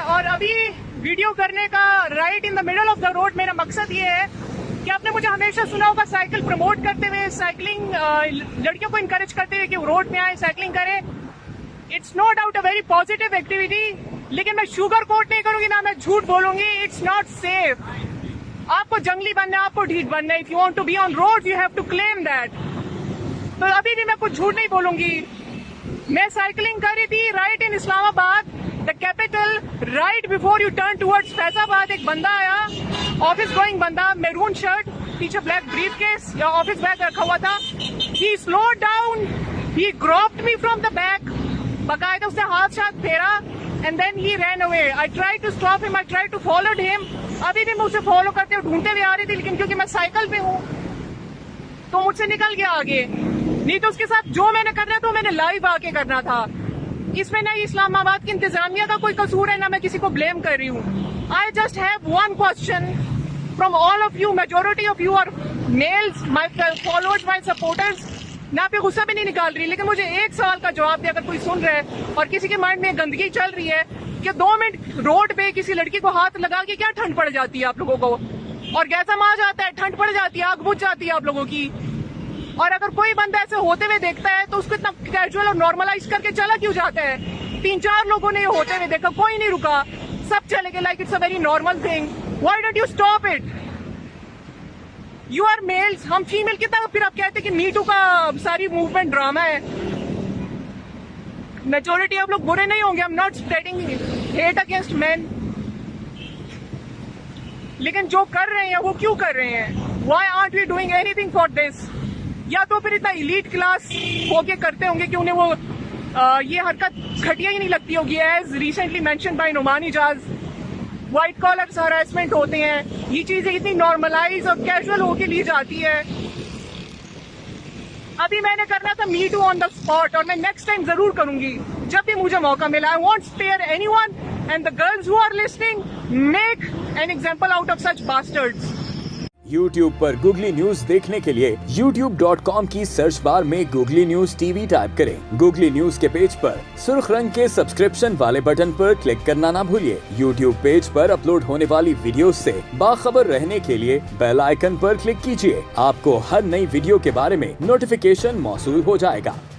और अभी वीडियो करने का right in the middle of the road मेरा मकसद ये है कि आपने मुझे हमेशा सुना होगा साइकिल प्रमोट करते हुए, साइकिलिंग लड़कियों को इनकरेज करते हुए कि वो रोड में आए, साइकिलिंग करें. It's no doubt a very positive activity, लेकिन मैं शुगर कोट नहीं करूंगी, ना मैं झूठ बोलूंगी. It's not safe. आपको जंगली बनना है, आपको ढीठ बनना है. If you want to be on road you have to claim that. तो अभी भी मैं कुछ झूठ नहीं बोलूंगी. मैं साइकिलिंग कर रही थी right in Islamabad, the capital. Right before you turn towards Faizabad एक बंदा आया, ऑफिस गोइंग बंदा, मैरून शर्ट, पीछे ब्लैक ब्रीफकेस या ऑफिस बैग रखा हुआ था. He slowed down, he groped me from the back. बकायदा उसने हाथ फेरा and then he ran away. I try to stop him, I try to followed him. अभी भी मैं उसे फॉलो करते हुए ढूंढते हुए आ रही थी, लेकिन क्योंकि मैं साइकिल पे हूँ तो मुझसे निकल गया आगे. नहीं तो उसके साथ जो मैंने करना था मैंने लाइव आके करना था. इसमें ना इस्लामाबाद की इंतजामिया का कोई कसूर है, ना मैं किसी को ब्लेम कर रही हूँ. I just have one question from all of you. Majority of you are males, my followers, my supporters. मैं आप पे गुस्सा भी नहीं निकाल रही, लेकिन मुझे एक सवाल का जवाब दे. अगर कोई सुन रहा है और किसी के माइंड में गंदगी चल रही है कि 2 मिनट रोड पे किसी लड़की को हाथ लगा के क्या ठंड पड़ जाती है आप लोगों को, और गैसम आ जाता है, ठंड पड़ जाती है, आग बुझ जाती है आप लोगों की. और अगर कोई बंदा ऐसे होते हुए देखता है तो उसको इतना कैजुअल और नॉर्मलाइज करके चला क्यों जाता है. 3-4 लोगों ने ये होते हुए देखा, कोई नहीं रुका, सब चले गए like it's a very normal thing. Why don't you stop it? You are males, हम फीमेल की तरह. फिर आप कहते हैं कि मी टू का सारी मूवमेंट ड्रामा है. मेजोरिटी आप लोग बुरे नहीं होंगे. I am not spreading hate against main, लेकिन जो कर रहे हैं वो क्यों कर रहे हैं? Why aren't we doing anything for this? या तो फिर इतना इलीट क्लास होके करते होंगे कि उन्हें वो ये हरकत घटिया ही नहीं लगती होगी. As recently mention by Numan Ijaz, white collar harassment होते हैं, ये चीजें इतनी नॉर्मलाइज और कैजुअल होके ली जाती है. अभी मैंने करना था me too on the spot, और मैं नेक्स्ट टाइम जरूर करूंगी जब भी मुझे मौका मिला. I won't spare anyone, and the girls who are listening, make an example out of such bastards. YouTube पर गूगली न्यूज देखने के लिए youtube.com की सर्च बार में गूगली न्यूज टीवी टाइप करें. गूगली न्यूज के पेज पर सुर्ख रंग के सब्सक्रिप्शन वाले बटन पर क्लिक करना ना भूलिए. YouTube पेज पर अपलोड होने वाली वीडियो से बाखबर रहने के लिए बेल आइकन पर क्लिक कीजिए. आपको हर नई वीडियो के बारे में नोटिफिकेशन मौसूल हो जाएगा.